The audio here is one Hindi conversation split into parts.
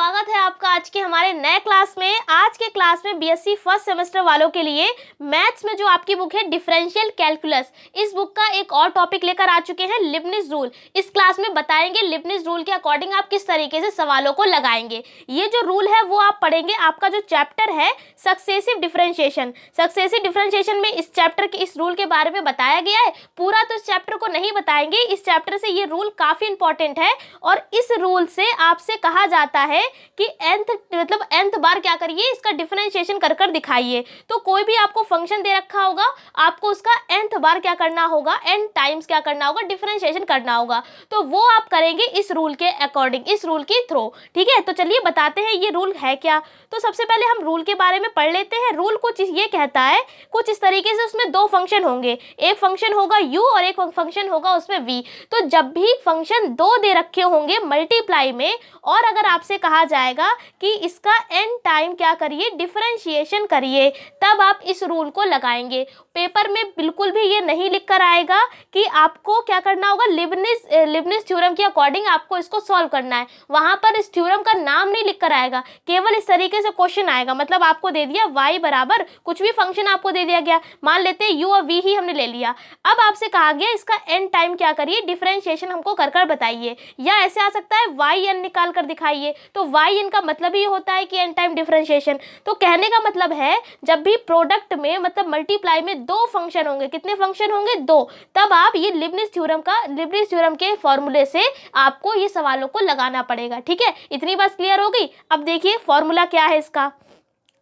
स्वागत है आपका आज के हमारे नए क्लास में। आज के क्लास में बीएससी फर्स्ट सेमेस्टर वालों के लिए मैथ्स में जो आपकी बुक है डिफरेंशियल कैलकुलस, इस बुक का एक और टॉपिक लेकर आ चुके हैं, लिबनिज़ रूल। इस क्लास में बताएंगे लिबनिज़ रूल के अकॉर्डिंग आप किस तरीके से सवालों को लगाएंगे। ये जो रूल है वो आप पढ़ेंगे। आपका जो चैप्टर है सक्सेसिव डिफरेंशिएशन में इस चैप्टर के इस रूल के बारे में बताया गया है। पूरा तो इस चैप्टर को नहीं बताएंगे, इस चैप्टर से ये रूल काफ़ी इंपॉर्टेंट है और इस रूल से आपसे कहा जाता है कि nth बार क्या करिए, इसका डिफरेंशिएशन कर कर दिखाइए। तो कोई भी आपको फंक्शन दे रखा होगा, आपको उसका nth बार क्या करना होगा, n टाइम्स क्या करना होगा, डिफरेंशिएशन करना होगा। तो वो आप करेंगे इस रूल के अकॉर्डिंग, इस रूल के थ्रू। ठीक है, तो चलिए बताते हैं ये रूल है क्या। तो सबसे पहले हम रूल के बारे में पढ़ लेते हैं। रूल कुछ ये कहता है, कुछ इस तरीके से, उसमें दो फंक्शन होंगे, एक फंक्शन होगा u और एक फंक्शन होगा उसमें v। तो जब भी फंक्शन दो दे रखे होंगे मल्टीप्लाई में, और अगर आपसे कहा जाएगा कि इसका n टाइम क्या करिए, डिफरेंशिएशन करिए, तब आप इस रूल को लगाएंगे। पेपर में बिल्कुल भी ये नहीं लिख कर आएगा कि आपको क्या करना होगा, लिबनिज़ थ्योरम के अकॉर्डिंग आपको इसको सॉल्व करना है। वहां पर इस थ्योरम का नाम नहीं लिख कर आएगा, केवल इस तरीके से क्वेश्चन आएगा। मतलब आपको दे दिया y बराबर कुछ भी फंक्शन आपको दे दिया गया, मान लेते हैं u और v ही हमने ले लिया। अब आपसे कहा गया इसका n टाइम क्या करिए, डिफरेंशिएशन हमको कर कर बताइए। या ऐसे आ सकता है yn निकाल कर दिखाइए। तो yn का मतलब ही होता है कि n टाइम डिफरेंशिएशन। तो कहने का मतलब है जब भी प्रोडक्ट में मतलब मल्टीप्लाई में दो फंक्शन होंगे, कितने फंक्शन होंगे, दो, तब आप ये लिबनिज़ थ्योरम के फॉर्मूले से आपको ये सवालों को लगाना पड़ेगा। ठीक है, इतनी बात क्लियर हो गई। अब देखिए फॉर्मूला क्या है इसका।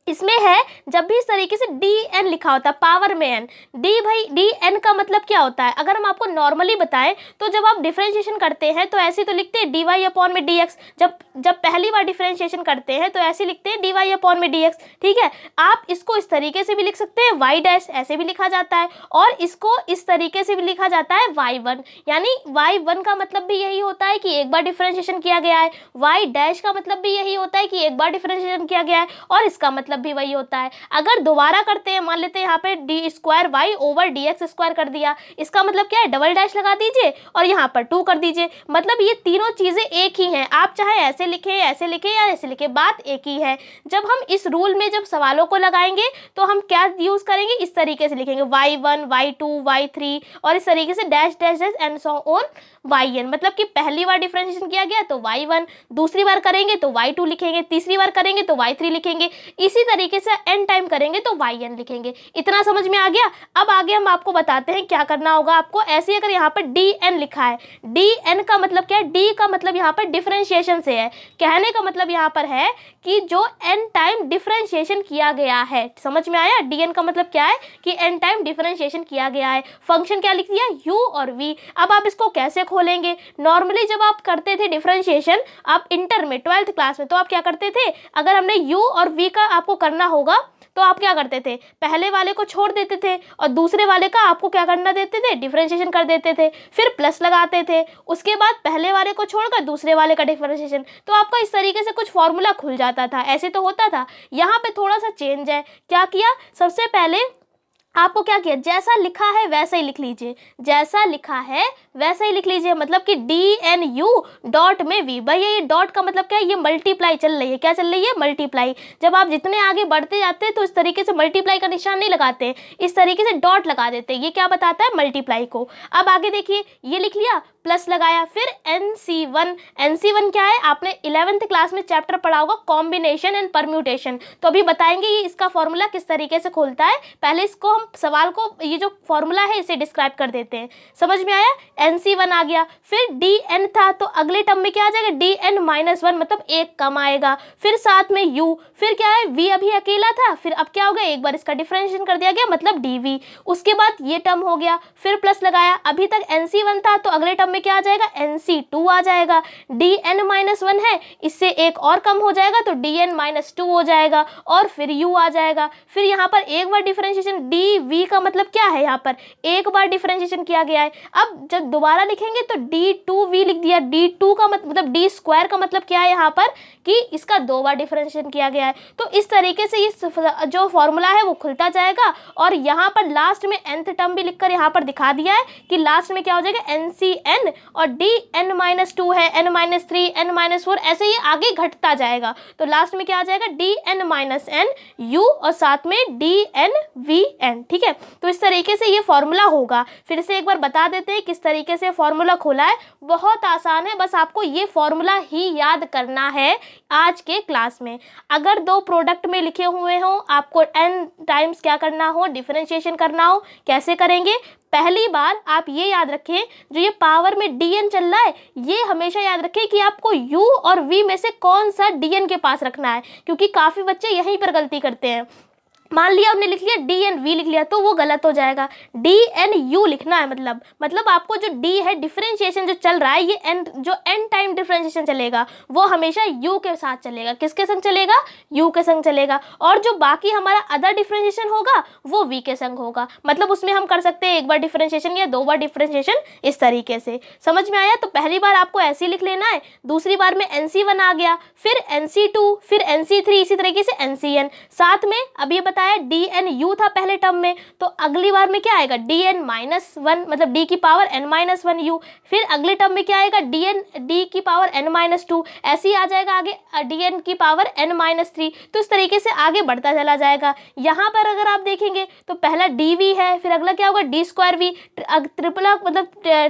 इसमें है जब भी इस तरीके से dn लिखा होता है पावर में n, dn का मतलब क्या होता है, अगर हम आपको नॉर्मली बताएं तो जब आप डिफरेंशिएशन करते हैं तो ऐसे तो लिखते हैं dy अपॉन में dx। जब पहली बार डिफरेंशिएशन करते हैं तो ऐसे लिखते हैं dy अपॉन में dx। ठीक है, आप इसको इस तरीके से भी लिख सकते हैं, y डैश ऐसे भी लिखा जाता है, और इसको इस तरीके से भी लिखा जाता है y1। यानी y1 का मतलब भी यही होता है कि एक बार डिफरेंशिएशन किया गया है, y डैश का मतलब भी यही होता है कि एक बार डिफरेंशिएशन किया गया है, और इसका मतलब भी वही होता है। अगर दोबारा करते हैं, मान लेते हैं यहाँ पे D square Y over D X square कर दिया, इसका मतलब क्या है, डबल डैश लगा दीजिए और यहाँ पर 2 कर दीजिए। मतलब ये तीनों चीजें एक ही हैं, आप चाहे ऐसे लिखें या ऐसे लिखें, बात एक ही है। जब हम इस रूल में जब सवालों को लगाएंगे तो हम क्या यूज करेंगे, इस तरीके से लिखेंगे y1 y2 y3 और इस तरीके से dash dash dash and so on yn। मतलब कि पहली बार डिफरेंशिएशन किया गया तो y1, दूसरी बार करेंगे तो y2 लिखेंगे, तीसरी बार करेंगे तो y3 लिखेंगे, इसी तरीके से n टाइम करेंगे तो yn लिखेंगे। इतना समझ में आ गया। अब आगे हम आपको बताते हैं क्या करना होगा आपको। ऐसे अगर यहाँ पर dn लिखा है, dn का मतलब क्या है, d का मतलब यहाँ पर डिफरेंशिएशन से है। कहने का मतलब यहाँ पर है कि जो n टाइम डिफरेंशिएशन किया गया है, समझ में आया। dn का मतलब क्या है कि n टाइम डिफरेंशिएशन किया गया है। फंक्शन क्या लिख दिया, u और v। अब आप इसको कैसे खोलेंगे, नॉर्मली जब आप करते थे डिफरेंशिएशन, आप इंटर में 12th क्लास में, तो आप क्या करते थे, अगर हमने u और v का आपको करना होगा तो आप क्या करते थे, पहले वाले को छोड़ देते थे और दूसरे वाले का आपको क्या करना देते थे, डिफरेंशिएशन कर देते थे, फिर प्लस लगाते थे, उसके बाद पहले वाले को छोड़कर दूसरे वाले का डिफरेंशिएशन। तो आपका इस तरीके से कुछ फॉर्मूला खुल जाता था, ऐसे तो होता था। यहाँ पे थोड़ा सा चेंज है। क्या किया, सबसे पहले आपको क्या किया, जैसा लिखा है वैसा ही लिख लीजिए, जैसा लिखा है वैसा ही लिख लीजिए। मतलब कि dnu डॉट में v। भैया ये डॉट का मतलब क्या है, ये मल्टीप्लाई चल रही है। क्या चल रही है, मल्टीप्लाई। जब आप जितने आगे बढ़ते जाते हैं तो इस तरीके से मल्टीप्लाई का निशान नहीं लगाते, इस तरीके से डॉट लगा देते हैं। ये क्या बताता है, मल्टीप्लाई को। अब आगे देखिए, ये लिख लिया, प्लस लगाया, फिर NC1 क्या है, आपने 11th क्लास में चैप्टर पढ़ा होगा कॉम्बिनेशन एंड परम्यूटेशन। तो अभी बताएंगे ये इसका फॉर्मूला किस तरीके से खुलता है। पहले इसको हम सवाल को, ये जो फॉर्मूला है इसे डिस्क्राइब कर देते हैं। समझ में आया, NC1 आ गया, फिर dn था तो अगले टर्म में क्या आ जाएगा, dn-1 मतलब एक कम आएगा, फिर साथ में u, फिर क्या है, v अभी अकेला था, फिर अब क्या हो गया, एक बार इसका डिफरेंशिएशन कर दिया गया मतलब dv। उसके बाद ये टर्म हो गया, फिर प्लस लगाया, अभी तक NC1 था तो अगले टर्म में क्या आ जाएगा, NC2 आ जाएगा। dn-1 है, इससे एक और कम हो जाएगा तो dn-2 हो जाएगा, और फिर u आ जाएगा। फिर यहाँ पर एक बार डिफरेंशिएशन, dv का मतलब क्या है, यहाँ पर एक बार डिफरेंशिएशन किया गया है। अब जब दोबारा लिखेंगे तो d2v लिख दिया, d2 का मतलब d स्क्वायर का मतलब क्या है यहाँ पर, कि इसका 2 बार डिफरेंशिएशन किया गया है। तो इस तरीके से इस जो फॉर्मूला है वो खुलता जाएगा। और यहाँ पर लास्ट में nth टर्म भी लिखकर यहाँ पर दिखा दिया है कि लास्ट में क्या हो जाएगा, NCn n और dn-2 है, n-3, n-4, ऐसे ये आगे घटता जाएगा। तो लास्ट में क्या आ जाएगा, dn-n u और साथ में dn-vn। ठीक है, तो इस तरीके से ये फॉर्मूला होगा। फिर से एक बार बता देते हैं किस तरीके से फॉर्मूला खोला है। बहुत आसान है, बस आपको ये फॉर्मूला ही याद करना है आज के क्लास में। अगर दो प्रोडक्ट में लिखे हुए हों, आपको n टाइम्स क्या करना हो, डिफरेंशिएशन करना हो, कैसे करेंगे? पहली बार आप ये याद रखें, जो ये पावर में dn चल रहा है, ये हमेशा याद रखें कि आपको u और v में से कौन सा dn के पास रखना है, क्योंकि काफ़ी बच्चे यहीं पर गलती करते हैं। मान लिया हमने लिख लिया dn v लिख लिया तो वो गलत हो जाएगा। dn u लिखना है, मतलब आपको जो d है, डिफरेंशिएशन जो चल रहा है, ये n जो n टाइम डिफरेंशिएशन चलेगा वो हमेशा u के साथ चलेगा। किसके संग चलेगा? u के संग चलेगा। और जो बाकी हमारा अदर डिफरेंशिएशन होगा वो v के संग होगा। मतलब उसमें हम कर सकते हैं एक बार डिफरेंशिएशन या दो बार डिफरेंशिएशन, इस तरीके से। समझ में आया? तो पहली बार आपको ऐसे ही लिख लेना है, दूसरी बार में NC1 आ गया, फिर NC2, फिर NC3, इसी तरीके से NCN। साथ में अब ये dn-u था पहले टर्म में, तो अगली बार में क्या आएगा, dn-1, मतलब d की पावर n-1u। फिर अगले टर्म में क्या आएगा, d की पावर n-2। ऐसे ही आ जाएगा आगे dn की पावर n-3। तो इस तरीके से आगे बढ़ता चला जाएगा। यहाँ पर अगर आप देखेंगे तो पहला dv है, फिर अगला क्या होगा, d²v, ट्रिपल मतलब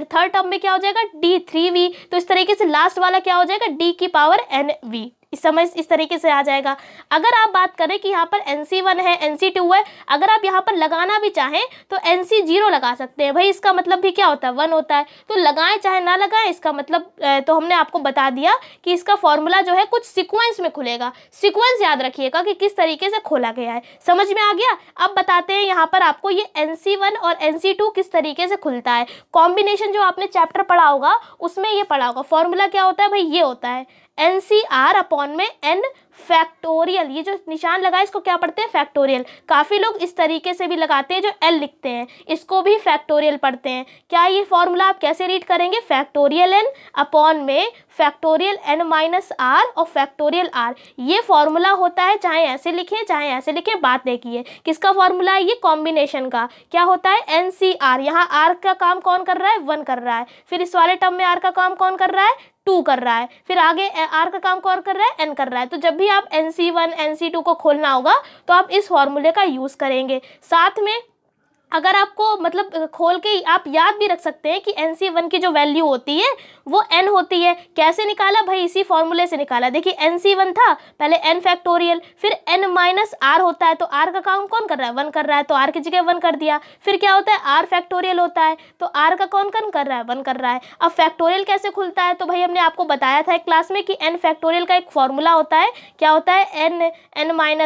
थर्ड टर्म में क्या हो जाएगा, d3v। तो इस तरीके से लास्ट वाला क्या हो जाएगा, d की पावर nv। इस तरीके से आ जाएगा। अगर आप बात करें कि यहाँ पर NC1 है, NC2 है, अगर आप यहाँ पर लगाना भी चाहें तो NC0 लगा सकते हैं। भाई इसका मतलब भी क्या होता है, 1 होता है। तो लगाएं चाहे ना लगाएं, इसका मतलब तो हमने आपको बता दिया कि इसका फॉर्मूला जो है कुछ सीक्वेंस में खुलेगा। सीक्वेंस याद रखिएगा कि किस तरीके से खोला गया है। समझ में आ गया? अब बताते हैं यहाँ पर आपको ये NC1 और NC2 किस तरीके से खुलता है। कॉम्बिनेशन जो आपने चैप्टर पढ़ा होगा उसमें ये पढ़ा होगा। फॉर्मूला क्या होता है भाई, ये होता है NCR अपॉन में n फैक्टोरियल। ये जो निशान लगा है इसको क्या पढ़ते हैं, फैक्टोरियल। काफ़ी लोग इस तरीके से भी लगाते हैं, जो L लिखते हैं इसको भी फैक्टोरियल पढ़ते हैं। क्या ये फॉर्मूला आप कैसे रीड करेंगे, फैक्टोरियल n अपॉन में फैक्टोरियल n-r और फैक्टोरियल r। ये फॉर्मूला होता है, चाहे ऐसे लिखें चाहे ऐसे लिखें। बात देखिए किसका फॉर्मूला है, ये कॉम्बिनेशन का। क्या होता है, NCR। यहाँ r का काम कौन कर रहा है, 1 कर रहा है। फिर इस वाले टर्म में r का काम कौन कर रहा है, 2 कर रहा है। फिर आगे r का काम कौन कर रहा है, n कर रहा है। तो जब भी आप NC1 NC2 को खोलना होगा तो आप इस फॉर्मूले का यूज़ करेंगे। साथ में अगर आपको मतलब खोल के आप याद भी रख सकते हैं कि NC1 की जो वैल्यू होती है वो n होती है। कैसे निकाला भाई, इसी फॉर्मूले से निकाला। देखिए NC1 था पहले n फैक्टोरियल, फिर n-r होता है, तो r का काम कौन कर रहा है, 1 कर रहा है, तो r की जगह 1 कर दिया। फिर क्या होता है, r फैक्टोरियल होता है, तो r का कौन कर रहा है, 1 कर रहा है। अब फैक्टोरियल कैसे खुलता है, तो भाई हमने आपको बताया था एक क्लास में कि n फैक्टोरियल का एक फॉर्मूला होता है। क्या होता है, n-1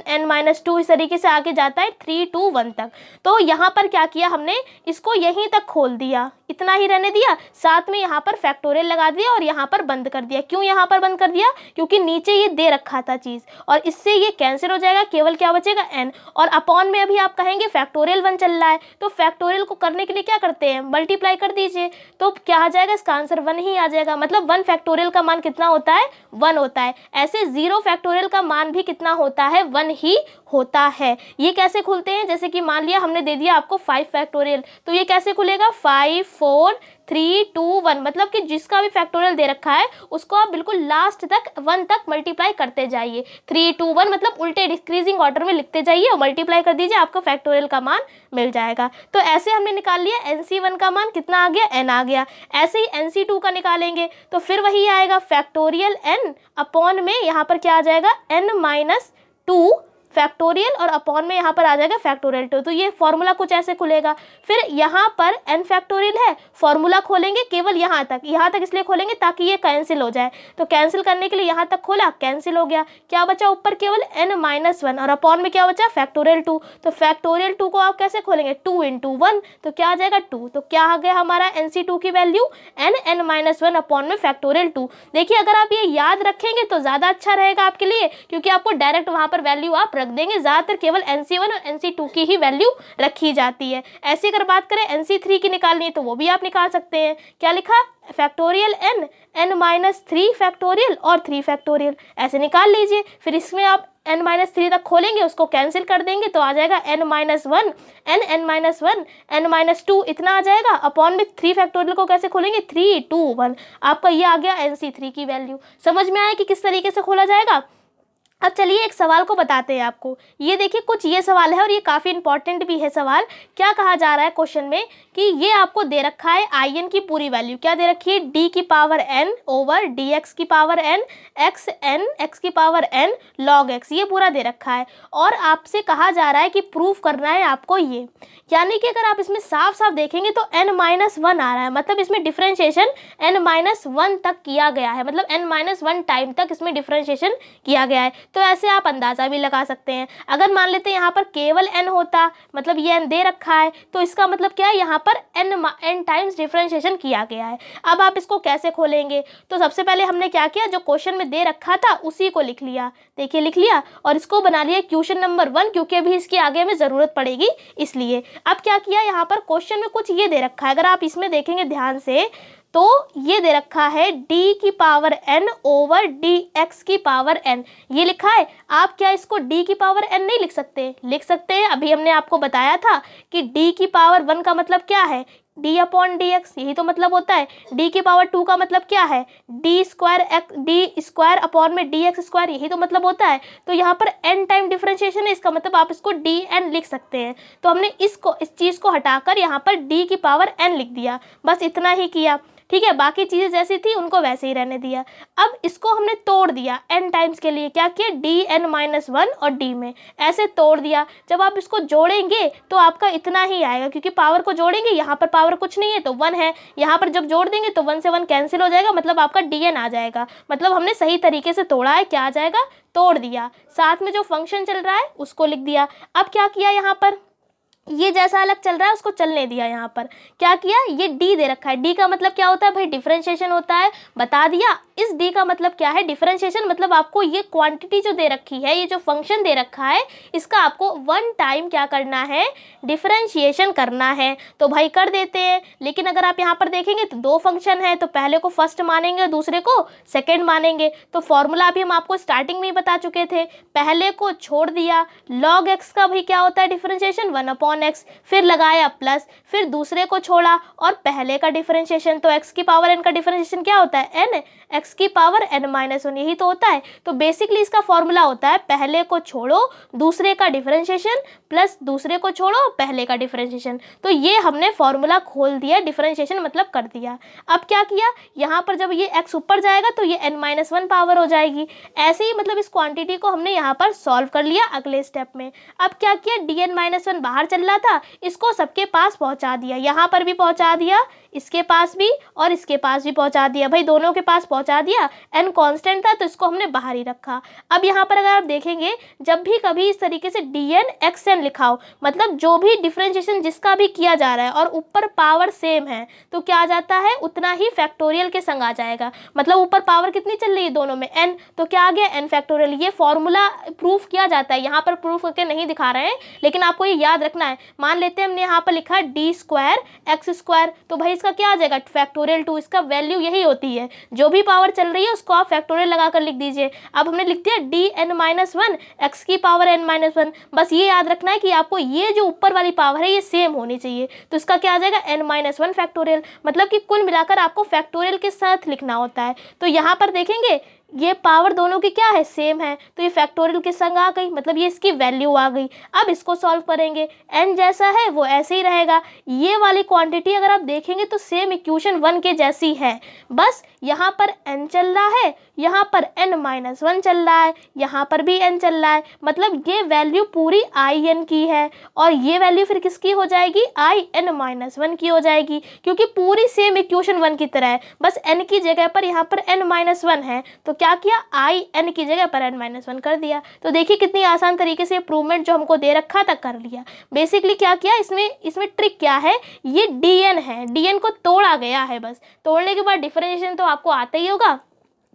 n-2 इस तरीके से आगे जाता है 3 2 1 तक। तो यहाँ पर क्या किया हमने, इसको यहीं तक खोल दिया, इतना ही रहने दिया। साथ में यहाँ पर फैक्टोरियल लगा दिया और यहाँ पर बंद कर दिया। क्यों यहाँ पर बंद कर दिया, क्योंकि नीचे ये दे रखा था चीज़, और इससे ये कैंसिल हो जाएगा, केवल क्या बचेगा, n। और अपॉन में अभी आप कहेंगे फैक्टोरियल 1 चल रहा है, तो फैक्टोरियल को करने के लिए क्या करते हैं, मल्टीप्लाई कर दीजिए, तो क्या आ जाएगा, इसका आंसर 1 ही आ जाएगा। मतलब 1 फैक्टोरियल का मान कितना होता है, 1 होता है। ऐसे 0 फैक्टोरियल का मान भी कितना होता है, 1 ही होता है। ये कैसे खुलते हैं, जैसे कि मान लिया हमने दे दिया आपको 5 फैक्टोरियल, तो ये कैसे खुलेगा, 5 4 3 2 1। मतलब कि जिसका भी फैक्टोरियल दे रखा है उसको आप बिल्कुल लास्ट तक 1 तक मल्टीप्लाई करते जाइए। 3 2 1 मतलब उल्टे डिक्रीजिंग ऑर्डर में लिखते जाइए और मल्टीप्लाई कर दीजिए, आपको फैक्टोरियल का मान मिल जाएगा। तो ऐसे हमने निकाल लिया, NC1 का मान कितना आ गया, n आ गया। ऐसे ही NC2 का निकालेंगे तो फिर वही आएगा, फैक्टोरियल n अपॉन में यहाँ पर क्या आ जाएगा, n-2 फैक्टोरियल, और अपॉन में यहाँ पर आ जाएगा फैक्टोरियल 2। तो ये फॉर्मूला कुछ ऐसे खुलेगा। फिर यहाँ पर n फैक्टोरियल है, फॉर्मूला खोलेंगे केवल यहाँ तक इसलिए खोलेंगे ताकि ये कैंसिल हो जाए। तो कैंसिल करने के लिए यहाँ तक खोला, कैंसिल हो गया। क्या बचा ऊपर, केवल n-1, और अपॉन में क्या बचा, फैक्टोरियल 2। तो फैक्टोरियल 2 को आप कैसे खोलेंगे, 2 × 1, तो क्या आ जाएगा 2। तो क्या आ गया हमारा NC2 की वैल्यू, n-1 अपॉन में फैक्टोरियल 2। देखिए अगर आप ये याद रखेंगे तो ज़्यादा अच्छा रहेगा आपके लिए, क्योंकि आपको डायरेक्ट वहाँ पर वैल्यू आप रख देंगे। ज़्यादातर केवल NC1 और NC2 की ही वैल्यू रखी जाती है। ऐसे अगर बात करें NC3 की निकालनी है तो वो भी आप निकाल सकते हैं। क्या लिखा, फैक्टोरियल n-3 फैक्टोरियल और 3 फैक्टोरियल, ऐसे निकाल लीजिए। फिर इसमें आप n-3 तक खोलेंगे, उसको कैंसिल कर देंगे तो आ जाएगा n-1 n-1 n-2 इतना आ जाएगा। अपॉन में 3 फैक्टोरियल को कैसे खोलेंगे, 3 2 1, आपका ये आ गया NC3 की वैल्यू। समझ में आया कि किस तरीके से खोला जाएगा। अब चलिए एक सवाल को बताते हैं आपको। ये देखिए कुछ ये सवाल है और ये काफ़ी इंपॉर्टेंट भी है सवाल। क्या कहा जा रहा है क्वेश्चन में कि ये आपको दे रखा है in की पूरी वैल्यू, क्या दे रखी है, d की पावर n ओवर dx की पावर n x की पावर n log x, ये पूरा दे रखा है। और आपसे कहा जा रहा है कि प्रूफ करना है आपको ये, यानी कि अगर आप इसमें साफ साफ देखेंगे तो n-1 आ रहा है, मतलब इसमें डिफरेंशिएशन n-1 तक किया गया है, मतलब n-1 टाइम तक इसमें डिफरेंशिएशन किया गया है। तो ऐसे आप अंदाज़ा भी लगा सकते हैं। अगर मान लेते हैं यहाँ पर केवल n होता, मतलब ये n दे रखा है, तो इसका मतलब क्या है, यहाँ पर n टाइम्स डिफरेंशिएशन किया गया है। अब आप इसको कैसे खोलेंगे, तो सबसे पहले हमने क्या किया, जो क्वेश्चन में दे रखा था उसी को लिख लिया। देखिए लिख लिया और इसको बना लिया क्वेश्चन नंबर 1, क्योंकि अभी इसके आगे में ज़रूरत पड़ेगी इसलिए। अब क्या किया, यहाँ पर क्वेश्चन में कुछ ये दे रखा है, अगर आप इसमें देखेंगे ध्यान से तो ये दे रखा है d की पावर n ओवर dx की पावर n, ये लिखा है। आप क्या इसको d की पावर n नहीं लिख सकते, लिख सकते हैं। अभी हमने आपको बताया था कि d की पावर 1 का मतलब क्या है, d अपॉन dx, यही तो मतलब होता है। d की पावर 2 का मतलब क्या है, d स्क्वायर अपॉन में dx स्क्वायर, यही तो मतलब होता है। तो यहाँ पर n टाइम डिफरेंशिएशन है, इसका मतलब आप इसको dn लिख सकते हैं। तो हमने इस चीज़ को हटाकर यहाँ पर d की पावर n लिख दिया, बस इतना ही किया। ठीक है, बाकी चीज़ें जैसी थी उनको वैसे ही रहने दिया। अब इसको हमने तोड़ दिया n टाइम्स के लिए, क्या किया, dn-1 और d में ऐसे तोड़ दिया। जब आप इसको जोड़ेंगे तो आपका इतना ही आएगा, क्योंकि पावर को जोड़ेंगे, यहाँ पर पावर कुछ नहीं है तो 1 है, यहाँ पर जब जोड़ देंगे तो 1 से 1 कैंसिल हो जाएगा, मतलब आपका dn आ जाएगा। मतलब हमने सही तरीके से तोड़ा है, क्या आ जाएगा, तोड़ दिया। साथ में जो फंक्शन चल रहा है उसको लिख दिया। अब क्या किया, यहाँ पर ये जैसा अलग चल रहा है उसको चलने दिया। यहाँ पर क्या किया, ये d दे रखा है, d का मतलब क्या होता है भाई, डिफरेंशिएशन होता है, बता दिया। इस d का मतलब क्या है, डिफरेंशिएशन, मतलब आपको ये क्वांटिटी जो दे रखी है, ये जो फंक्शन दे रखा है, इसका आपको 1 टाइम क्या करना है, डिफरेंशिएशन करना है। तो भाई कर देते हैं, लेकिन अगर आप यहाँ पर देखेंगे तो 2 फंक्शन है, तो पहले को फर्स्ट मानेंगे दूसरे को सेकेंड मानेंगे। तो फॉर्मूला अभी हम आपको स्टार्टिंग में ही बता चुके थे, पहले को छोड़ दिया, log x का भाई क्या होता है डिफरेंशिएशन, 1 अपॉन x, फिर लगाया प्लस, फिर दूसरे को छोड़ा और पहले का डिफरेंशिएशन, तो x की पावर n का डिफरेंशिएशन क्या होता है, n, x की पावर n-1, यही तो होता है। तो बेसिकली इसका फॉर्मूला होता है पहले को छोड़ो दूसरे का डिफरेंशिएशन प्लस दूसरे को छोड़ो पहले का डिफरेंशिएशन। तो ये हमने फॉर्मूला खोल दिया, डिफरेंशिएशन मतलब कर दिया। अब क्या किया, यहाँ पर जब ये x ऊपर जाएगा तो ये n-1 पावर हो जाएगी। ऐसे ही मतलब इस क्वांटिटी को हमने यहाँ पर सॉल्व कर लिया अगले स्टेप में। अब क्या किया, dn-1 बाहर चल रहा था, इसको सबके पास पहुंचा दिया, यहाँ पर भी पहुंचा दिया, इसके पास भी और इसके पास भी पहुंचा दिया, भाई दोनों के पास पहुंचा दिया। n कांस्टेंट था तो इसको हमने बाहर ही रखा। अब यहाँ पर अगर आप देखेंगे, जब भी कभी इस तरीके से dn xn लिखा हो, मतलब जो भी डिफरेंशिएशन जिसका भी किया जा रहा है और ऊपर पावर सेम है, तो क्या आ जाता है, उतना ही फैक्टोरियल के संग आ जाएगा। मतलब ऊपर पावर कितनी चल रही है दोनों में, n, तो क्या आ गया, n फैक्टोरियल। ये फॉर्मूला प्रूफ किया जाता है, यहाँ पर प्रूफ करके नहीं दिखा रहे हैं, लेकिन आपको ये याद रखना है। मान लेते हैं हमने यहाँ पर लिखा d स्क्वायर x स्क्वायर, तो भाई इसका क्या आ जाएगा, फैक्टोरियल 2, इसका वैल्यू यही होती है, जो भी पावर चल रही है उसको आप फैक्टोरियल लगाकर लिख दीजिए। अब हमने लिख दिया dn-1 x की पावर n-1, बस ये याद रखना है कि आपको ये जो ऊपर वाली पावर है ये सेम होनी चाहिए, तो इसका क्या आ जाएगा, n-1 फैक्टोरियल। मतलब कि कुल मिलाकर आपको फैक्टोरियल के साथ लिखना होता है। तो यहाँ पर देखेंगे ये पावर दोनों की क्या है, सेम है, तो ये फैक्टोरियल के संग आ गई, मतलब ये इसकी वैल्यू आ गई। अब इसको सॉल्व करेंगे, n जैसा है वो ऐसे ही रहेगा। ये वाली क्वांटिटी अगर आप देखेंगे तो सेम इक्वेशन 1 के जैसी है, बस यहाँ पर n चल रहा है, यहाँ पर n-1 चल रहा है, यहाँ पर भी n चल रहा है, मतलब ये वैल्यू पूरी in की है और ये वैल्यू फिर किसकी हो जाएगी, in-1 की हो जाएगी, क्योंकि पूरी सेम इक्वेशन 1 की तरह है, बस n की जगह पर यहाँ पर n-1 है, तो क्या किया, in की जगह पर n-1 कर दिया। तो देखिए कितनी आसान तरीके से प्रूवमेंट जो हमको दे रखा था कर लिया। बेसिकली क्या किया, इसमें ट्रिक क्या है, ये dn है, dn को तोड़ा गया है, बस तोड़ने के बाद डिफरेंशिएशन तो आपको आता ही होगा,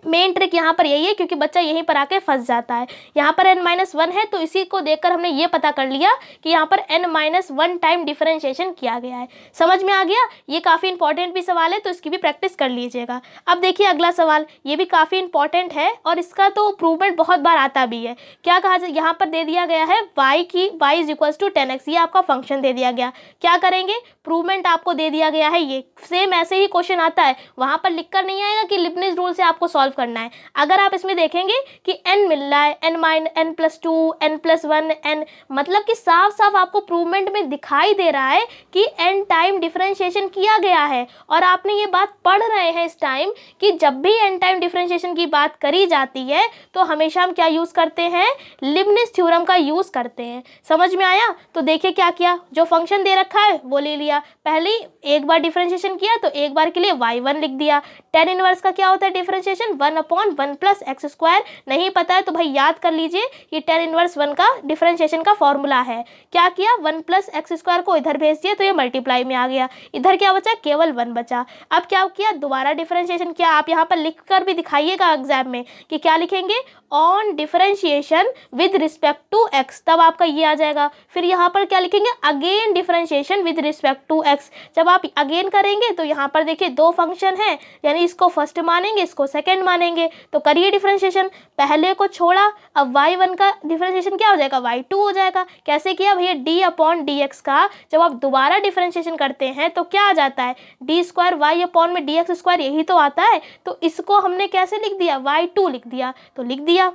मेन ट्रिक यहाँ पर यही है, क्योंकि बच्चा यहीं पर आके फंस जाता है। यहाँ पर n-1 है, तो इसी को देखकर हमने ये पता कर लिया कि यहाँ पर n-1 टाइम डिफरेंशिएशन किया गया है। समझ में आ गया? ये काफ़ी इंपॉर्टेंट भी सवाल है, तो इसकी भी प्रैक्टिस कर लीजिएगा। अब देखिए अगला सवाल, ये भी काफ़ी इंपॉर्टेंट है और इसका तो प्रूवमेंट बहुत बार आता भी है। क्या कहा जाए, यहाँ पर दे दिया गया है y की y is equals to 10x, ये आपका फंक्शन दे दिया गया। क्या करेंगे, प्रूवमेंट आपको दे दिया गया है, ये सेम ऐसे ही क्वेश्चन आता है, वहाँ पर लिख कर नहीं आएगा कि लिबनिज़ रूल से आपको सॉल्व करना है। अगर आप इसमें देखेंगे कि n मिल रहा है, n-2 n+1 n, मतलब कि साफ साफ आपको प्रूवमेंट में दिखाई दे रहा है कि n टाइम डिफरेंशिएशन किया गया है। और आपने ये बात पढ़ रहे हैं इस टाइम कि जब भी n टाइम डिफरेंशिएशन की बात करी जाती है तो हमेशा हम क्या यूज़ करते हैं, लिबनिज़ थ्योरम का यूज़ करते हैं। समझ में आया? तो देखिए क्या किया, जो फंक्शन दे रखा है वो ले लिया, पहले एक बार डिफरेंशिएशन किया तो एक बार के लिए y1 लिख दिया। tan इनवर्स का क्या होता है डिफरेंशिएशन, 1/1 प्लस एक्स स्क्वायर। नहीं पता है तो भाई याद कर लीजिए, ये tan इनवर्स 1 का डिफरेंशिएशन का फॉर्मूला है। क्या किया, 1 प्लस एक्स स्क्वायर को इधर भेज दिया तो ये मल्टीप्लाई में आ गया, इधर क्या बचा, केवल 1 बचा। अब क्या किया, दोबारा डिफरेंशिएशन किया। आप यहाँ पर लिख कर भी दिखाइएगा एग्जाम में कि क्या लिखेंगे, on differentiation with respect to X, तब आपका ये आ जाएगा। फिर यहाँ पर क्या लिखेंगे, again differentiation with respect to X. जब आप अगेन करेंगे तो यहाँ पर देखिए दो फंक्शन है, यानी इसको फर्स्ट मानेंगे, इसको सेकंड मानेंगे, तो करिए डिफरेंशिएशन, पहले को छोड़ा, अब y1 का डिफरेंशिएशन क्या हो जाएगा, y2 हो जाएगा। कैसे किया भैया, d/dx का जब आप दोबारा डिफरेंशिएशन करते हैं तो क्या आ जाता है, d स्क्वायर y/dx², यही तो आता है। तो इसको हमने कैसे लिख दिया, y2 लिख दिया, तो लिख दिया।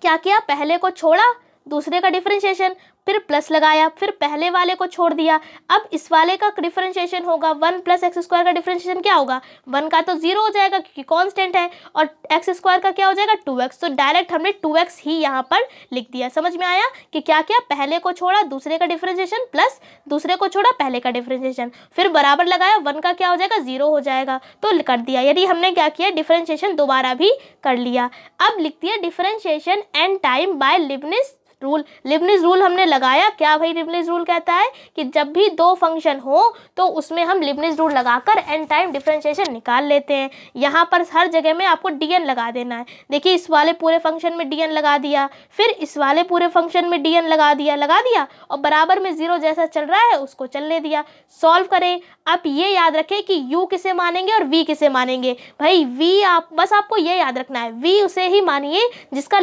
क्या किया, पहले को छोड़ा, दूसरे का डिफरेंशिएशन, फिर प्लस लगाया, फिर पहले वाले को छोड़ दिया। अब इस वाले का डिफरेंशिएशन होगा 1 प्लस एक्स स्क्वायर का डिफरेंशिएशन क्या होगा, 1 का तो 0 हो जाएगा क्योंकि कांस्टेंट है, और एक्स स्क्वायर का क्या हो जाएगा 2x, तो डायरेक्ट हमने 2x ही यहाँ पर लिख दिया। समझ में आया कि क्या किया, पहले को छोड़ा दूसरे का डिफरेंशिएशन, प्लस दूसरे को छोड़ा पहले का डिफरेंशिएशन, फिर बराबर लगाया, 1 का क्या हो जाएगा 0 हो जाएगा, तो कर दिया। यदि हमने क्या किया, डिफरेंशिएशन दोबारा भी कर लिया। अब लिख दिया differentiation n time by Leibniz rule. Leibniz rule हमने लगाया। क्या भाई लिबनिज़ रूल कहता है कि जब भी दो फंक्शन हो तो उसमें हम लिबनिज़ रूल लगाकर n टाइम डिफरेंशिएशन निकाल लेते हैं। यहाँ पर हर जगह में आपको dn लगा देना है। देखिए इस वाले पूरे फंक्शन में dn लगा दिया, फिर इस वाले पूरे फंक्शन में dn लगा दिया और बराबर में 0 जैसा चल रहा है उसको चलने दिया। सॉल्व करें। आप ये याद रखें कि u किसे मानेंगे और v किसे मानेंगे। भाई v बस आपको ये याद रखना है, v उसे ही मानिए जिसका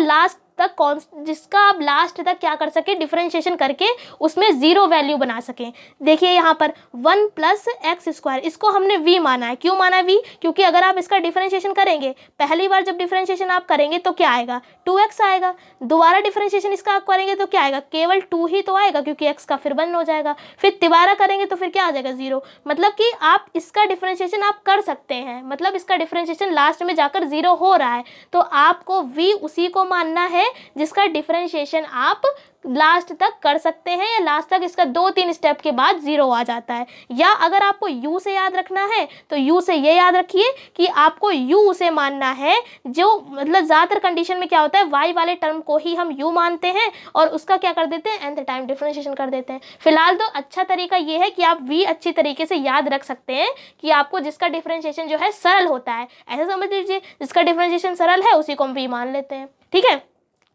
आप लास्ट तक क्या कर सके, डिफरेंशिएशन करके उसमें 0 वैल्यू बना सकें। देखिए यहाँ पर 1 प्लस एक्स स्क्वायर, इसको हमने v माना है। क्यों माना v, क्योंकि अगर आप इसका डिफरेंशिएशन करेंगे, पहली बार जब डिफरेंशिएशन आप करेंगे तो क्या आएगा 2x आएगा, दोबारा डिफरेंशिएशन इसका आप करेंगे तो क्या आएगा, केवल 2 ही तो आएगा क्योंकि x का फिर 1 हो जाएगा, फिर तिबारा करेंगे तो फिर क्या आ जाएगा 0। मतलब कि आप इसका डिफरेंशिएशन आप कर सकते हैं, मतलब इसका डिफरेंशिएशन लास्ट में जाकर 0 हो रहा है, तो आपको v उसी को मानना है जिसका डिफरेंशिएशन आप लास्ट तक कर सकते हैं, या लास्ट तक इसका 2-3 स्टेप के बाद 0 आ जाता है। या अगर आपको u से याद रखना है तो u से ये याद रखिए कि आपको u उसे मानना है जो, मतलब ज़्यादातर कंडीशन में क्या होता है, y वाले टर्म को ही हम u मानते हैं और उसका क्या कर देते हैं, nth टाइम डिफरेंशिएशन कर देते हैं। फिलहाल तो अच्छा तरीका ये है कि आप v अच्छी तरीके से याद रख सकते हैं कि आपको जिसका डिफरेंशिएशन जो है सरल होता है, ऐसा समझ लीजिए जिसका डिफरेंशिएशन सरल है उसी को हम v मान लेते हैं। ठीक है,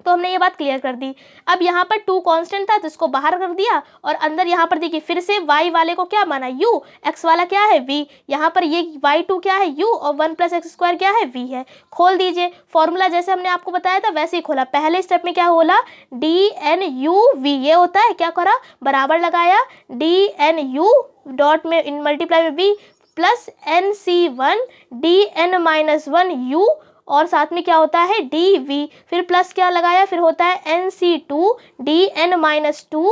तो हमने ये बात क्लियर कर दी। अब यहाँ पर 2 कांस्टेंट था तो इसको बाहर कर दिया, और अंदर यहाँ पर देखिए फिर से y वाले को क्या माना u, x वाला क्या है v, यहाँ पर ये y2 क्या है u और 1 प्लस एक्स स्क्वायर क्या है v है। खोल दीजिए फॉर्मूला, जैसे हमने आपको बताया था वैसे ही खोला। पहले स्टेप में क्या बोला, dnu v, ये होता है, क्या करा, बराबर लगाया, dnu डॉट में इन मल्टीप्लाई में v plus nc1 dn-1 u, और साथ में क्या होता है dv, फिर प्लस क्या लगाया, फिर होता है nc2 dn-2,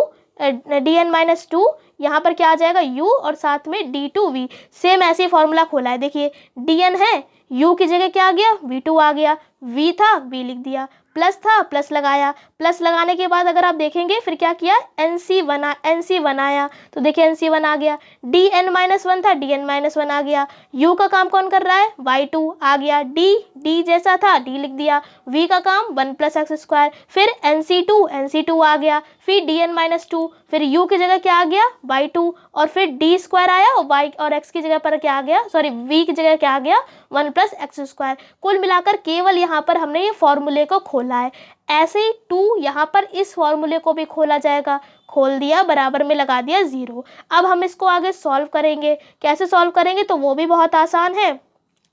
यहाँ पर क्या आ जाएगा u और साथ में d2v। सेम ऐसे फॉर्मूला खोला है, देखिए dn है, u की जगह क्या आ गया v2 आ गया, v था v लिख दिया, प्लस था प्लस लगाया, प्लस लगाने के बाद अगर आप देखेंगे फिर क्या किया, NC1 आया, तो देखिए NC1 आ गया, dn-1 था dn-1 आ गया, u का काम कौन कर रहा है, y2 आ गया, d जैसा था d लिख दिया, v का काम 1 + x², फिर NC2 आ गया, फिर dn-2, फिर u की जगह क्या आ गया, y2, और फिर d² आया और y और x की जगह पर क्या आ गया, सॉरी v की जगह क्या आ गया, 1 + x²। कुल मिलाकर केवल यहाँ पर हमने ये फॉर्मूले को खोला है। ऐसे ही 2 यहाँ पर इस फॉर्मूले को भी खोला जाएगा, खोल दिया, बराबर में लगा दिया 0। अब हम इसको आगे सॉल्व करेंगे। कैसे सॉल्व करेंगे तो वो भी बहुत आसान है।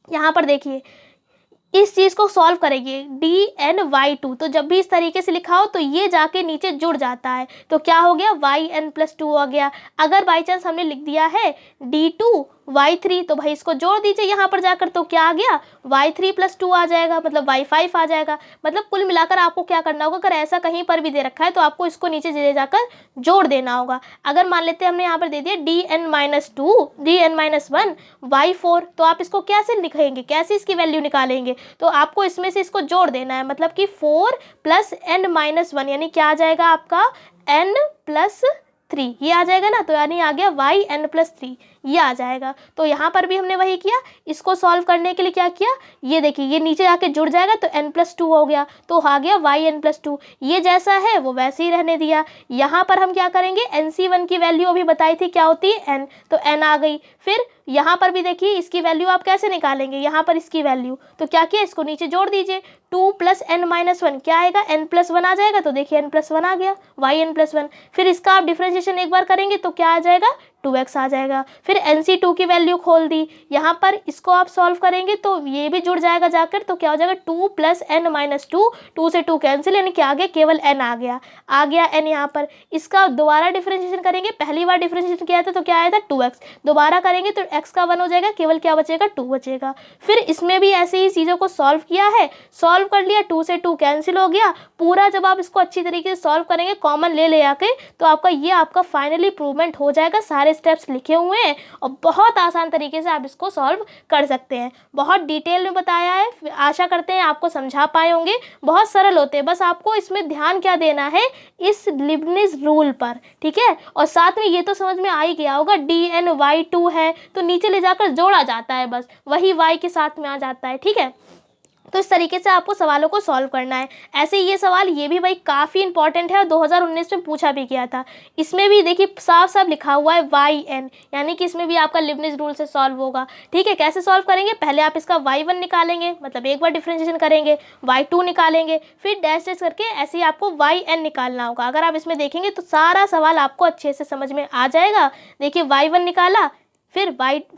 यहाँ पर देखिए इस चीज़ को सॉल्व करेंगे dn/2, तो जब भी इस तरीके से लिखा हो तो ये जाके नीचे जुड़ जाता है, तो क्या हो गया, yn+2 हो गया। अगर बाई चांस हमने लिख दिया है d2y3, तो भाई इसको जोड़ दीजिए यहाँ पर जाकर, तो क्या आ गया, y3+2 आ जाएगा, मतलब y5 आ जाएगा। मतलब कुल मिलाकर आपको क्या करना होगा, अगर ऐसा कहीं पर भी दे रखा है तो आपको इसको नीचे ले जाकर जोड़ देना होगा। अगर मान लेते हैं हमने यहाँ पर दे दिया dn-1 y4, तो आप इसको कैसे लिखेंगे, कैसे इसकी वैल्यू निकालेंगे, तो आपको इसमें से इसको जोड़ देना है, मतलब कि 4 + n-1, यानी क्या आ जाएगा आपका n+3, ये आ जाएगा ना, तो यानी आ गया yn+3, ये आ जाएगा। तो यहाँ पर भी हमने वही किया, इसको सॉल्व करने के लिए क्या किया, ये देखिए ये नीचे आके जुड़ जाएगा तो n+2 हो गया, तो आ गया yn+2, ये जैसा है वो वैसे ही रहने दिया। यहाँ पर हम क्या करेंगे, NC1 की वैल्यू अभी बताई थी क्या होती है, n, तो n आ गई। फिर यहाँ पर भी देखिए इसकी वैल्यू आप कैसे निकालेंगे, यहाँ पर इसकी वैल्यू, तो क्या किया, इसको नीचे जोड़ दीजिए, 2 + n-1 क्या आएगा, n+1 आ जाएगा, तो देखिए n+1 आ गया, yn+1। फिर इसका आप डिफ्रेंशिएशन एक बार करेंगे तो क्या आ जाएगा, 2x आ जाएगा। फिर NC2 की वैल्यू खोल दी, यहाँ पर इसको आप सॉल्व करेंगे तो ये भी जुड़ जाएगा जाकर, तो क्या हो जाएगा, 2 + n-2, 2 से 2 कैंसिल, यानी क्या आ गया, केवल n आ गया n यहाँ पर। इसका दोबारा डिफ्रेंशिएशन करेंगे, पहली बार डिफ्रेंशिएशन किया था तो क्या आया था, 2x, दोबारा करेंगे तो x का 1 हो जाएगा, केवल क्या बचेगा, 2 बचेगा। फिर इसमें भी ऐसे ही चीज़ों को सॉल्व किया है, सॉल्व कर लिया, 2 से 2 कैंसिल हो गया पूरा। जब आप इसको अच्छी तरीके से सॉल्व करेंगे, कॉमन ले आके, तो आपका फाइनली प्रूवमेंट हो जाएगा। सारे स्टेप्स लिखे हुए हैं और बहुत आसान तरीके से आप इसको सॉल्व कर सकते हैं। बहुत डिटेल में बताया है, आशा करते हैं आपको समझा पाए होंगे। बहुत सरल होते हैं, बस आपको इसमें ध्यान क्या देना है, इस लिबनिज़ रूल पर, ठीक है। और साथ में ये तो समझ में आ ही गया होगा, dn/2 है तो नीचे ले जाकर जोड़ा जाता है, बस वही y के साथ में आ जाता है, ठीक है। तो इस तरीके से आपको सवालों को सॉल्व करना है। ऐसे ये सवाल ये भी भाई काफ़ी इंपॉर्टेंट है और 2019 में पूछा भी गया था। इसमें भी देखिए साफ साफ लिखा हुआ है yn, यानी कि इसमें भी आपका लिबनिज़ रूल से सॉल्व होगा, ठीक है। कैसे सॉल्व करेंगे, पहले आप इसका y1 निकालेंगे, मतलब एक बार डिफ्रेंशिएशन करेंगे, y2 निकालेंगे, फिर डैश डैश करके ऐसे ही आपको yn निकालना होगा। अगर आप इसमें देखेंगे तो सारा सवाल आपको अच्छे से समझ में आ जाएगा। देखिए y1 निकाला, फिर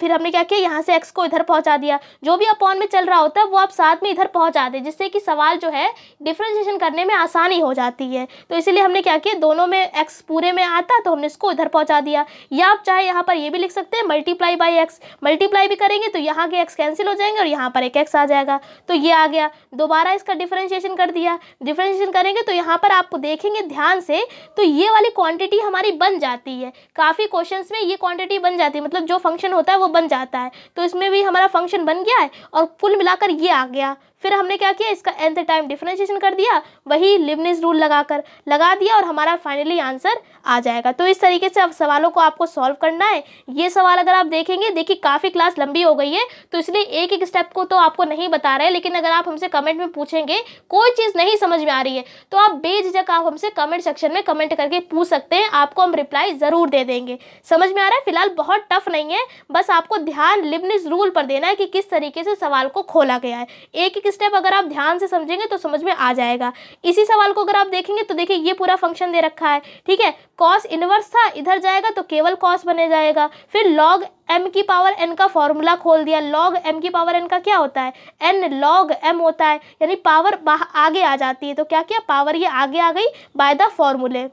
हमने क्या किया, यहाँ से x को इधर पहुँचा दिया। जो भी अपॉन में चल रहा होता है वो आप साथ में इधर पहुँचा दें, जिससे कि सवाल जो है डिफरेंशिएशन करने में आसानी हो जाती है। तो इसीलिए हमने क्या किया, दोनों में x पूरे में आता तो हमने इसको इधर पहुँचा दिया। या आप चाहे यहाँ पर ये भी लिख सकते हैं ×x, मल्टीप्लाई भी करेंगे तो यहाँ के x कैंसिल हो जाएंगे और यहाँ पर एक x आ जाएगा, तो ये आ गया। दोबारा इसका डिफरेंशिएशन कर दिया, डिफरेंशिएशन करेंगे तो यहाँ पर आपको देखेंगे ध्यान से, तो ये वाली क्वांटिटी हमारी बन जाती है। काफ़ी क्वेश्चंस में ये क्वांटिटी बन जाती है, मतलब जो फंक्शन होता है वो बन जाता है। तो इसमें भी हमारा फंक्शन बन गया है और कुल मिलाकर ये आ गया। फिर हमने क्या किया, इसका nth टाइम डिफरेंशिएशन कर दिया, वही लिबनिज़ रूल लगा दिया और हमारा फाइनली आंसर आ जाएगा। तो इस तरीके से अब सवालों को आपको सॉल्व करना है। ये सवाल अगर आप देखेंगे, देखिए काफ़ी क्लास लंबी हो गई है तो इसलिए एक एक स्टेप को तो आपको नहीं बता रहे, लेकिन अगर आप हमसे कमेंट में पूछेंगे, कोई चीज़ नहीं समझ में आ रही है तो आप बेझिझक आप हमसे कमेंट सेक्शन में कमेंट करके पूछ सकते हैं, आपको हम रिप्लाई ज़रूर दे देंगे। समझ में आ रहा है, फिलहाल बहुत टफ नहीं है, बस आपको ध्यान लिबनिज़ रूल पर देना है कि किस तरीके से सवाल को खोला गया है। एक एक स्टेप अगर आप ध्यान से समझेंगे तो समझ में आ जाएगा। इसी सवाल को अगर आप देखेंगे तो देखिए ये पूरा फंक्शन दे रखा है, ठीक है। कॉस इनवर्स था, इधर जाएगा तो केवल कॉस बने जाएगा। फिर log m⁴n का फॉर्मूला खोल दिया। log m⁴n का क्या होता है, n log m होता है, यानी पावर आगे आ जाती है। तो क्या किया, पावर ये आगे आ गई बाय द फॉर्मूले,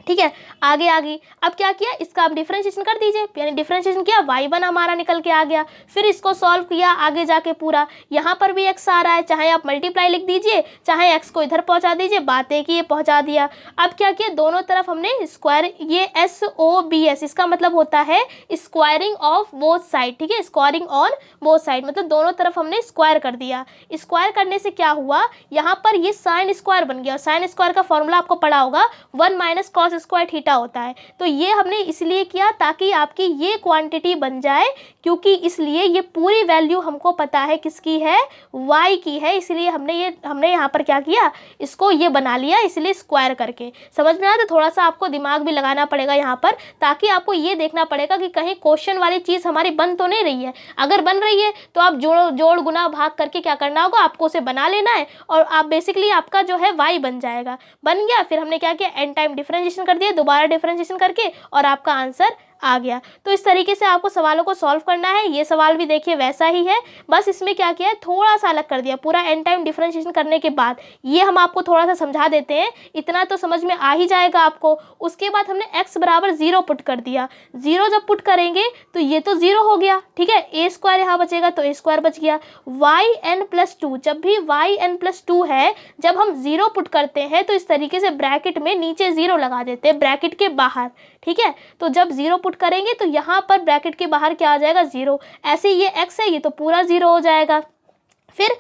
ठीक है। आगे आ गई। अब क्या किया, इसका आप डिफरेंशिएशन कर दीजिए, यानी डिफरेंशिएशन किया, y1 हमारा निकल के आ गया। फिर इसको सॉल्व किया आगे जाके पूरा, यहाँ पर भी x आ रहा है, चाहे आप मल्टीप्लाई लिख दीजिए, चाहे x को इधर पहुँचा दीजिए, बात है कि ये पहुँचा दिया। अब क्या किया, दोनों तरफ हमने स्क्वायर, ये SOBS इसका मतलब होता है स्क्वायरिंग ऑफ बोथ साइड, ठीक है, स्क्वायरिंग ऑन बोथ साइड, मतलब दोनों तरफ हमने स्क्वायर कर दिया। स्क्वायर करने से क्या हुआ, यहाँ पर ये साइन स्क्वायर बन गया, और साइन स्क्वायर का फॉर्मूला आपको पढ़ा होगा 1 माइनस कॉस स्क्वायर थीटा होता है। तो ये हमने इसलिए किया ताकि आपकी ये क्वांटिटी बन जाए, क्योंकि इसलिए ये पूरी वैल्यू हमको पता है किसकी है, y की है, इसलिए हमने यहाँ पर क्या किया, इसको ये बना लिया, इसलिए स्क्वायर करके। समझ में आया? तो थोड़ा सा आपको दिमाग भी लगाना पड़ेगा यहाँ पर, ताकि आपको ये देखना पड़ेगा कि कहीं क्वेश्चन वाली चीज़ हमारी बन तो नहीं रही है। अगर बन रही है तो आप जोड़ गुना भाग करके क्या करना होगा, आपको उसे बना लेना है, और आप बेसिकली आपका जो है y बन जाएगा। बन गया, फिर हमने क्या किया, एन टाइम डिफरेंशिएशन कर दिया, दोबारा डिफरेंशिएशन करके, और आपका आंसर आ गया। तो इस तरीके से आपको सवालों को सॉल्व करना है। ये सवाल भी देखिए वैसा ही है, बस इसमें क्या किया है, थोड़ा सा अलग कर दिया। पूरा एन टाइम डिफरेंशिएशन करने के बाद ये हम आपको थोड़ा सा समझा देते हैं, इतना तो समझ में आ ही जाएगा आपको। उसके बाद हमने x बराबर 0 पुट कर दिया। 0 जब पुट करेंगे तो ये तो 0 हो गया, ठीक है, a स्क्वायर यहाँ बचेगा तो a स्क्वायर बच गया। yn+2, जब भी yn+2 है, जब हम 0 पुट करते हैं तो इस तरीके से ब्रैकेट में नीचे 0 लगा देते हैं, ब्रैकेट के बाहर, ठीक है। तो जब 0 पुट करेंगे तो यहाँ पर ब्रैकेट के बाहर क्या आ जाएगा, 0। ऐसे ये x है, ये तो पूरा 0 हो जाएगा। फिर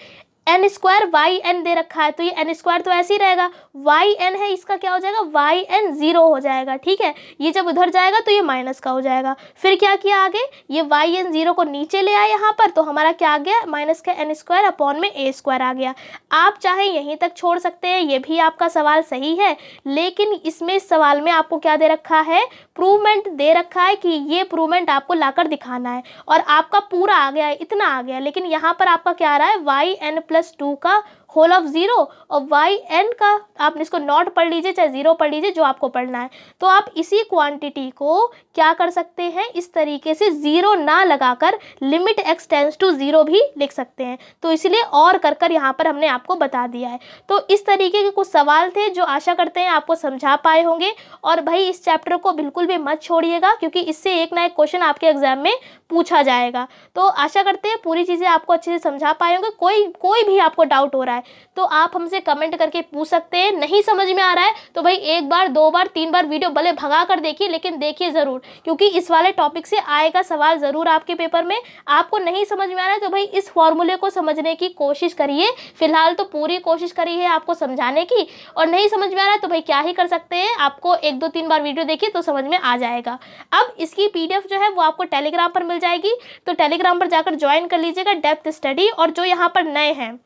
एन स्क्वायर वाई एन दे रखा है, तो ये एन स्क्वायर तो ऐसे ही रहेगा, वाई एन है, इसका क्या हो जाएगा, वाई एन 0 हो जाएगा, ठीक है। ये जब उधर जाएगा तो ये माइनस का हो जाएगा। फिर क्या किया आगे, ये वाई एन 0 को नीचे ले आए यहाँ पर, तो हमारा क्या आ गया, माइनस का एन स्क्वायर अपॉन में ए स्क्वायर आ गया। आप चाहे यहीं तक छोड़ सकते हैं, ये भी आपका सवाल सही है, लेकिन इसमें इस सवाल में आपको क्या दे रखा है, प्रूवमेंट दे रखा है कि ये प्रूवमेंट आपको लाकर दिखाना है, और आपका पूरा आ गया है, इतना आ गया। लेकिन यहाँ पर आपका क्या आ रहा है, yn+2 का होल ऑफ 0, और yn का आप इसको नॉट पढ़ लीजिए चाहे 0 पढ़ लीजिए, जो आपको पढ़ना है। तो आप इसी क्वांटिटी को क्या कर सकते हैं, इस तरीके से 0 ना लगाकर लिमिट x टेंड्स टू 0 भी लिख सकते हैं। तो इसलिए और कर यहाँ पर हमने आपको बता दिया है। तो इस तरीके के कुछ सवाल थे जो आशा करते हैं आपको समझा पाए होंगे। और भाई इस चैप्टर को बिल्कुल भी मत छोड़िएगा, क्योंकि इससे एक ना एक क्वेश्चन आपके एग्जाम में पूछा जाएगा। तो आशा करते हैं पूरी चीज़ें आपको अच्छे से समझा पाए होंगे। कोई भी आपको डाउट हो रहा है तो आप हमसे कमेंट करके पूछ सकते हैं। नहीं समझ में आ रहा है तो भाई 1 बार 2 बार 3 बार वीडियो भले भगा कर देखिए, लेकिन देखिए ज़रूर, क्योंकि इस वाले टॉपिक से आएगा सवाल ज़रूर आपके पेपर में। आपको नहीं समझ में आ रहा है तो भाई इस फॉर्मूले को समझने की कोशिश करिए। फिलहाल तो पूरी कोशिश करी है आपको समझाने की, और नहीं समझ में आ रहा है तो भाई क्या ही कर सकते हैं, आपको 1 2 3 बार वीडियो देखिए तो समझ में आ जाएगा। अब इसकी PDF जो है वो आपको टेलीग्राम पर मिल जाएगी, तो टेलीग्राम पर जाकर ज्वाइन कर लीजिएगा, डेप्थ स्टडी। और जो यहाँ पर नए हैं,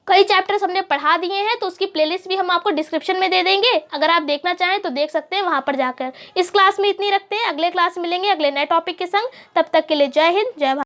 कई चैप्टर्स हमने पढ़ा दिए हैं, तो उसकी प्लेलिस्ट भी हम आपको डिस्क्रिप्शन में दे देंगे, अगर आप देखना चाहें तो देख सकते हैं वहाँ पर जाकर। इस क्लास में इतनी रखते हैं, अगले क्लास में मिलेंगे अगले नए टॉपिक के संग। तब तक के लिए जय हिंद, जय भारत।